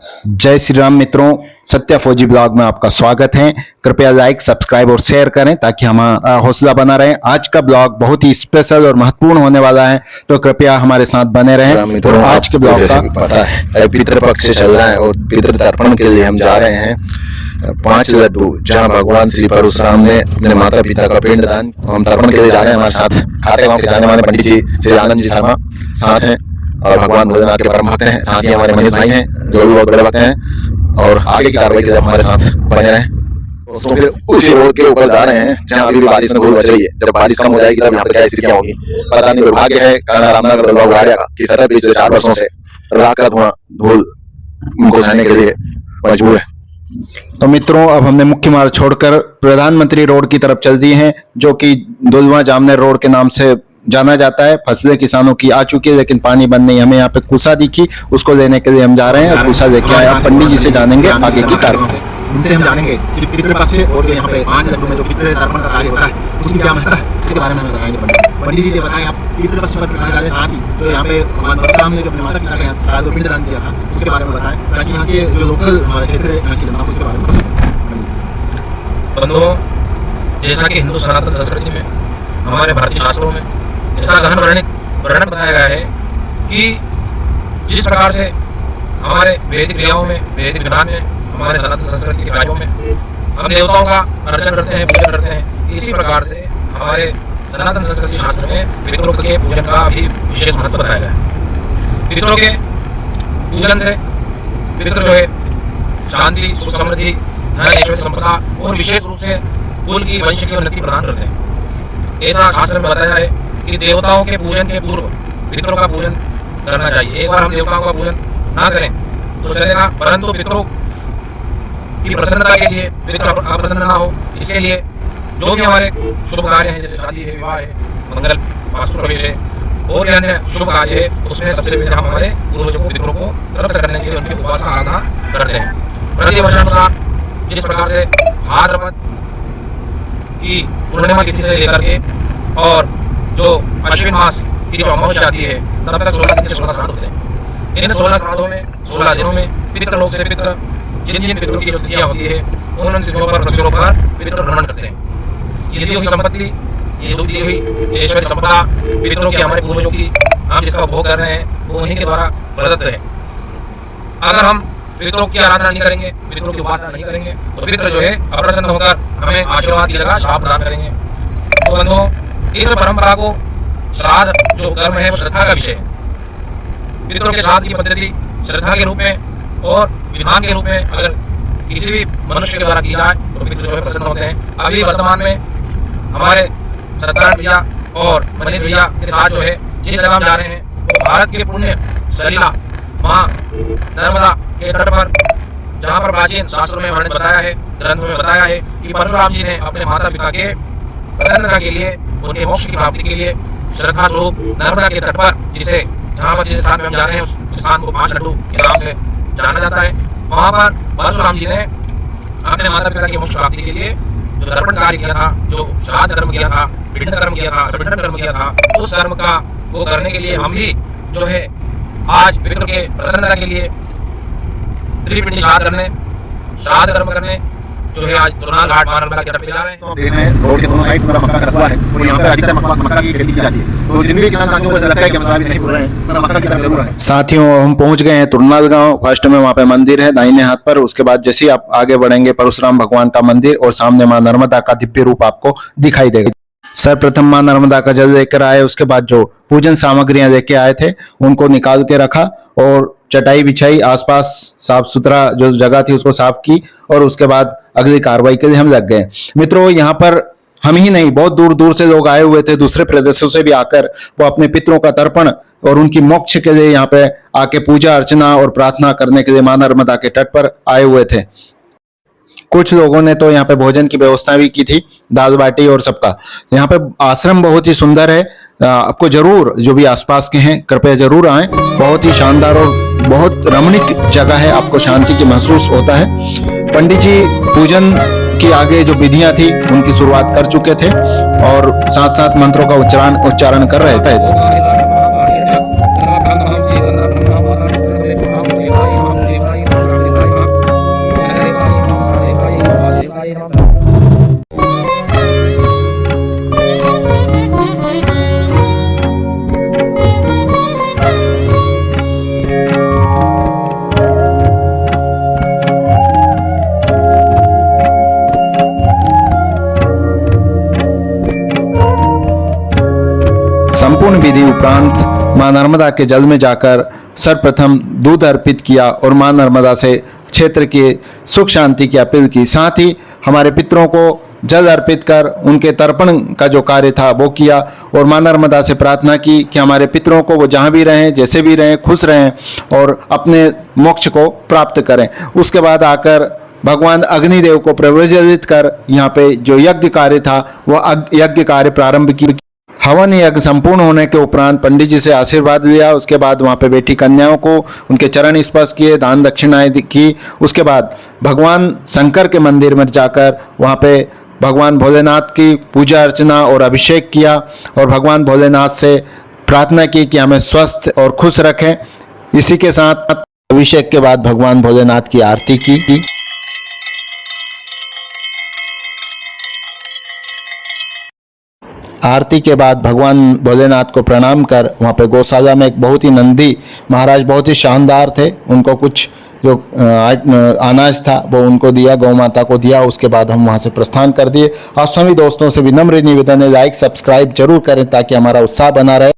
जय श्री राम मित्रों, सत्या फौजी ब्लॉग में आपका स्वागत है। कृपया लाइक, सब्सक्राइब और शेयर करें ताकि हमारा हौसला बना रहे। आज का ब्लॉग बहुत ही स्पेशल और महत्वपूर्ण होने वाला है, तो कृपया हमारे साथ बने रहें। तो आज के ब्लॉग का पता है पितृपक्ष से चल रहा है और पितृ तर्पण के लिए हम जा रहे हैं 5 लड्डू, जहां भगवान श्री परशुराम ने अपने माता पिता का पिंडदान, हम तर्पण के लिए जा रहे हैं। हमारे साथ खाते गांव के जाने वाले पंडित जी श्री आनंद जी शर्मा साथ हैं और भगवान भोलेनाथ के परम भक्त हैं। साथ ही हमारे मनीष भाई हैं जो भी बहुत बड़े भक्त हैं, और आगे की कार्रवाई के लिए हमारे साथ बने रहें। तो फिर उसी रोड के ऊपर जा रहे हैं जहाँ अभी भी बारिश में धूल बच रही है। जब बारिश कम हो जाएगी तब यहाँ पर क्या स्थितियाँ होगी पता नहीं। दुर्भाग्य है काना रामनगर दलवा उड़ाड़िया का कि सतत पिछले 4 वर्षों से रात का धुआं धूल उनको जाने के लिए मजबूर है। तो मित्रों, अब हमने मुख्य मार्ग छोड़कर प्रधानमंत्री रोड की तरफ चल दिए हैं, जो कि दुलवा जामनेर रोड के नाम से जाना जाता है। फसलें किसानों की आ चुकी है लेकिन पानी बंद नहीं। हमें यहाँ पे कुसा दिखी, उसको लेने के लिए हम जा रहे हैं और कुसा लेके आए। आप पंडित जी से जानेंगे आगे की कार्रवाई। उनसे हम जानेंगे कि पितृपक्ष और यहाँ पे 5 लड्डू में जो पितृ तर्पण का कार्य होता है उसकी क्या महत्ता है, उसके बारे में हमें बताएंगे पंडित जी। ये बताएं आप पितृपक्ष पर प्रकाश डालें, साथ ही तो यहाँ पे भगवान परशुराम ने जो अपने माता पिता के साथ पिंडदान किया था उसके बारे में बताएं, ताकि यहाँ के जो लोकल हमारे क्षेत्र यहाँ की जनता उसके बारे में बंधुओं, जैसा कि हिंदू सनातन संस्कृति में हमारे भारतीय शास्त्रों में ऐसा गहन वर्णन बताया गया है कि जिस प्रकार से हमारे वैदिक क्रियाओं में, वैदिक विधान में, हमारे सनातन संस्कृति के कार्यों में हम देवताओं का अर्चन करते हैं, पूजन करते हैं, इसी प्रकार से हमारे सनातन संस्कृति शास्त्र में पितरों के पूजन का भी विशेष महत्व बताया गया है। पितरों के पूजन से पितर जो है शांति, सुख, समृद्धि, धन, ऐश्वर्य, संपदा और विशेष रूप से कुल की वंश की उन्नति प्रदान करते हैं। ऐसा शास्त्र में बताया है कि देवताओं के पूजन के पूर्व पितरों का पूजन करना चाहिए। एक बार हम देवताओं का पूजन ना करें तो चलेगा, परंतु पितरों की प्रसन्नता के लिए, पितर अप्रसन्न ना हो इसके लिए जो भी हमारे शुभ कार्य हैं, जैसे शादी है, विवाह है, मंगल, वास्तु प्रवेश है और अन्य शुभ कार्य है, उसमें सबसे पहले हम हमारे पूर्वजों को, पितरों को तृप्त करने के लिए उनकी उपासना आराधना करते हैं। प्रति वर्षानुसार जिस प्रकार से भाद्रपद की पूर्णिमा तिथि से लेकर के और जो अश्विन मास की जो अमावस्या आती है तब तक 16 दिन के 16 श्राद्ध होते हैं। इन 16 श्राद्धों में, 16 दिनों में पितृलोक से पितर, जिन जिन पितरों की जो तिथियां होती है उन तिथियों पर, नक्षत्रों पर पितर भ्रमण करते हैं। ये दी हुई संपत्ति, ये दी हुई ऐश्वर्य संपदा पितरों की, हमारे पूर्वजों की, हम जिसका उपभोग कर रहे हैं वो उन्हीं के द्वारा प्रदत्त है। अगर हम पितरों की आराधना नहीं करेंगे, पितरों की उपासना नहीं करेंगे तो पितर जो है अप्रसन्न होकर हमें आशीर्वाद की जगह शाप प्रदान करेंगे। तो बंधुओं, इस परंपरा को, श्राद्ध जो कर्म है वो श्रद्धा का विषय है। पितरों के श्राद्ध की पद्धति श्रद्धा के रूप में और विधान के रूप में अगर किसी भी मनुष्य के द्वारा की जाए तो पितर जो है प्रसन्न होते हैं। अभी वर्तमान में हमारे सत्यनारायण भैया और मनीष भैया के साथ जो है जिस जगह हम जा रहे हैं वो भारत के पुण्य सलीला माँ नर्मदा के तट पर, जहाँ पर प्राचीन शास्त्रों में वर्णन बताया है, ग्रंथों में बताया है कि परशुराम जी ने अपने माता पिता के प्रसन्नता के लिए, उनके मोक्ष की प्राप्ति के लिए श्रद्धा स्वरूप नर्मदा के तट पर, जिसे जहाँ पर जिस स्थान में हम जा रहे हैं उस स्थान को 5 लड्डू के नाम से जाना जाता है, वहाँ पर परशुराम जी ने अपने माता पिता की मोक्ष प्राप्ति के लिए जो तर्पण कार्य किया था, जो श्राद्ध कर्म किया था, पिंड कर्म किया था, सपिंडन कर्म किया था, उस कर्म का वो करने के लिए हम भी जो है आज पितर के प्रसन्नता के लिए त्रिपिंडी श्राद्ध करने, श्राद्ध कर्म करने जो है आज तुरनाल घाट मानवला की तरफ ले जा रहे हैं। तो देख रहे हैं रोड के दोनों साइड पूरा मक्का का रकबा है और यहाँ पे अधिकतर मक्का की खेती की जाती है। तो जिन भी किसान साथियों को ऐसा लगता है कि हम साहब नहीं बोल रहे हैं, पर मक्का की तरफ जरूर है। साथियों, हम पहुंच गए हैं तुरनाल गांव। फर्स्ट में वहां पे मंदिर है दाहिने हाथ पर, उसके बाद जैसे ही आप आगे बढ़ेंगे परशुराम भगवान का मंदिर और सामने माँ नर्मदा का दिव्य रूप आपको दिखाई देगा। सर्वप्रथम माँ नर्मदा का जल लेकर आए, उसके बाद जो पूजन सामग्रियां लेके आए थे उनको निकाल के रखा और चटाई बिछाई, आसपास साफ सुथरा जो जगह थी उसको साफ की और उसके बाद अगली कार्रवाई के लिए हम लग गए। मित्रों, यहाँ पर हम ही नहीं, बहुत दूर दूर से लोग आए हुए थे, दूसरे प्रदेशों से भी आकर वो अपने पितरों का तर्पण और उनकी मोक्ष के लिए यहाँ पे आके पूजा अर्चना और प्रार्थना करने के लिए माँ नर्मदा के तट पर आए हुए थे। कुछ लोगों ने तो यहाँ पे भोजन की व्यवस्था भी की थी, दाल बाटी और सबका। यहाँ पे आश्रम बहुत ही सुंदर है, आपको जरूर, जो भी आसपास के हैं कृपया जरूर आएं। बहुत ही शानदार और बहुत रमणीक जगह है, आपको शांति की महसूस होता है। पंडित जी पूजन की आगे जो विधियां थी उनकी शुरुआत कर चुके थे और साथ साथ मंत्रों का उच्चारण कर रहे थे। विधि उपरांत मां नर्मदा के जल में जाकर सर्वप्रथम दूध अर्पित किया और मां नर्मदा से क्षेत्र की सुख शांति की अपील की। साथ ही हमारे पितरों को जल अर्पित कर उनके तर्पण का जो कार्य था वो किया और मां नर्मदा से प्रार्थना की कि हमारे पितरों को वो जहाँ भी रहें, जैसे भी रहें, खुश रहें और अपने मोक्ष को प्राप्त करें। उसके बाद आकर भगवान अग्निदेव को प्रज्वलित कर यहाँ पे जो यज्ञ कार्य था वो यज्ञ कार्य प्रारंभ की। हवन यज्ञ संपूर्ण होने के उपरांत पंडित जी से आशीर्वाद लिया। उसके बाद वहाँ पे बैठी कन्याओं को उनके चरण स्पर्श किए, दान दक्षिणाएं की। उसके बाद भगवान शंकर के मंदिर में जाकर वहाँ पे भगवान भोलेनाथ की पूजा अर्चना और अभिषेक किया और भगवान भोलेनाथ से प्रार्थना की कि हमें स्वस्थ और खुश रखें। इसी के साथ अभिषेक के बाद भगवान भोलेनाथ की आरती की। आरती के बाद भगवान भोलेनाथ को प्रणाम कर वहाँ पे गौशाला में एक बहुत ही नंदी महाराज बहुत ही शानदार थे, उनको कुछ जो अनाज था वो उनको दिया, गौ माता को दिया। उसके बाद हम वहाँ से प्रस्थान कर दिए। आप सभी दोस्तों से विनम्र निवेदन है, लाइक सब्सक्राइब जरूर करें ताकि हमारा उत्साह बना रहे।